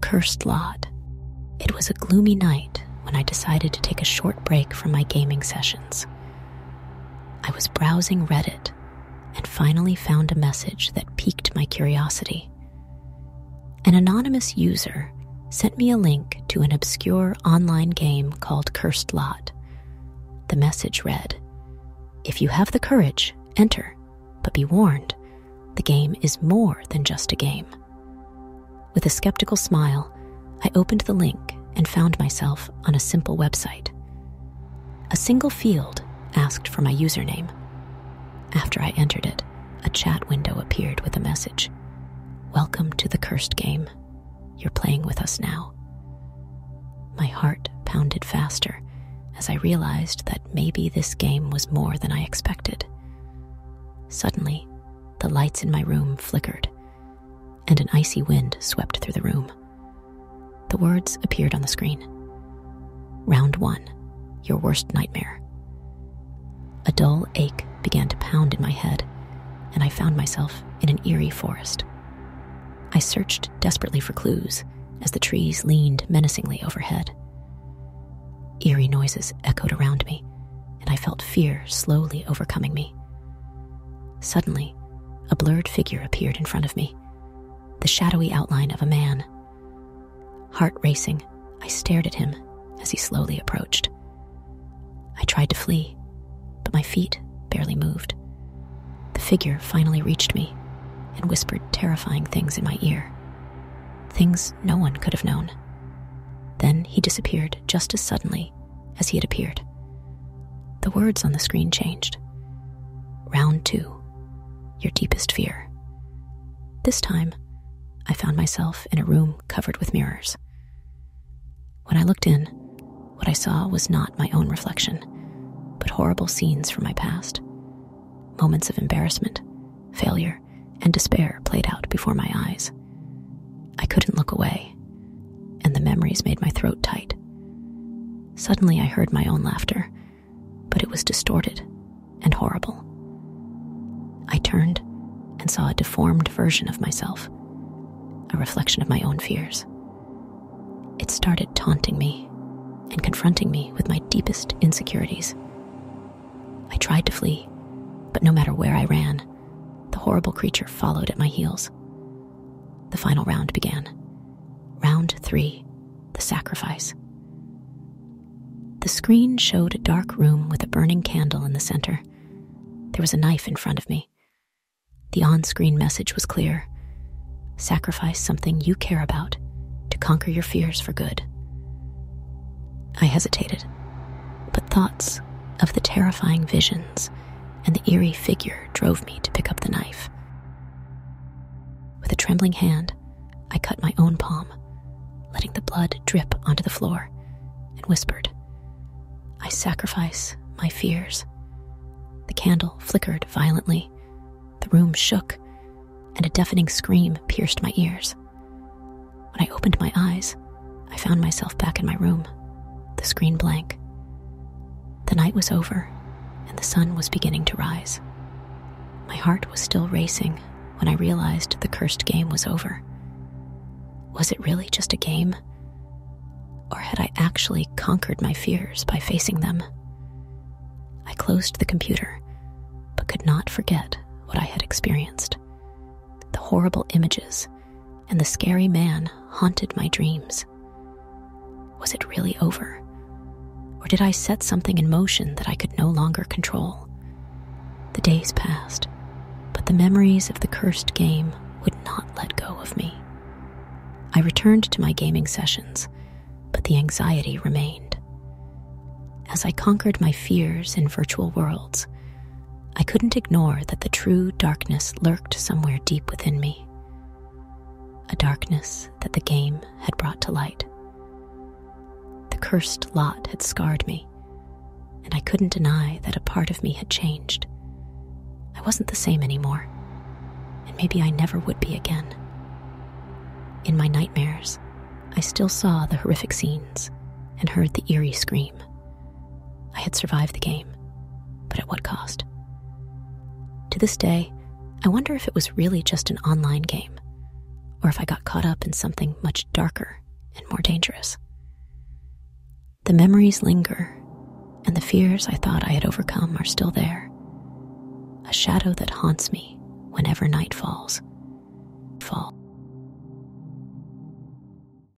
Cursed Lot. It was a gloomy night when I decided to take a short break from my gaming sessions. I was browsing Reddit and finally found a message that piqued my curiosity. An anonymous user sent me a link to an obscure online game called Cursed Lot. The message read, "If you have the courage, enter, but be warned, the game is more than just a game." With a skeptical smile, I opened the link and found myself on a simple website. A single field asked for my username. After I entered it, a chat window appeared with a message. "Welcome to the cursed game. You're playing with us now." My heart pounded faster as I realized that maybe this game was more than I expected. Suddenly, the lights in my room flickered, and an icy wind swept through the room. The words appeared on the screen. Round 1, your worst nightmare. A dull ache began to pound in my head, and I found myself in an eerie forest. I searched desperately for clues as the trees leaned menacingly overhead. Eerie noises echoed around me, and I felt fear slowly overcoming me. Suddenly, a blurred figure appeared in front of me, the shadowy outline of a man. Heart racing, I stared at him as he slowly approached. I tried to flee, but my feet barely moved. The figure finally reached me and whispered terrifying things in my ear. Things no one could have known. Then he disappeared just as suddenly as he had appeared. The words on the screen changed. Round 2, your deepest fear. This time, I found myself in a room covered with mirrors. When I looked in, what I saw was not my own reflection, but horrible scenes from my past. Moments of embarrassment, failure, and despair played out before my eyes. I couldn't look away, and the memories made my throat tight. Suddenly I heard my own laughter, but it was distorted and horrible. I turned and saw a deformed version of myself, a reflection of my own fears. It started taunting me and confronting me with my deepest insecurities. I tried to flee, but no matter where I ran, the horrible creature followed at my heels. The final round began. Round 3, the sacrifice. The screen showed a dark room with a burning candle in the center. There was a knife in front of me. The on-screen message was clear. Sacrifice something you care about to conquer your fears for good. I hesitated, but thoughts of the terrifying visions and the eerie figure drove me to pick up the knife. With a trembling hand, I cut my own palm, letting the blood drip onto the floor, and whispered, "I sacrifice my fears." The candle flickered violently, the room shook, and a deafening scream pierced my ears. When I opened my eyes, I found myself back in my room, the screen blank. The night was over, and the sun was beginning to rise. My heart was still racing when I realized the cursed game was over. Was it really just a game? Or had I actually conquered my fears by facing them? I closed the computer, but could not forget what I had experienced. The horrible images and the scary man haunted my dreams. Was it really over? Or did I set something in motion that I could no longer control? The days passed, but the memories of the cursed game would not let go of me. I returned to my gaming sessions, but the anxiety remained. As I conquered my fears in virtual worlds, I couldn't ignore that the true darkness lurked somewhere deep within me. A darkness that the game had brought to light. The cursed lot had scarred me, and I couldn't deny that a part of me had changed. I wasn't the same anymore, and maybe I never would be again. In my nightmares, I still saw the horrific scenes and heard the eerie scream. I had survived the game, but at what cost? To this day, I wonder if it was really just an online game, or if I got caught up in something much darker and more dangerous. The memories linger, and the fears I thought I had overcome are still there, a shadow that haunts me whenever night falls.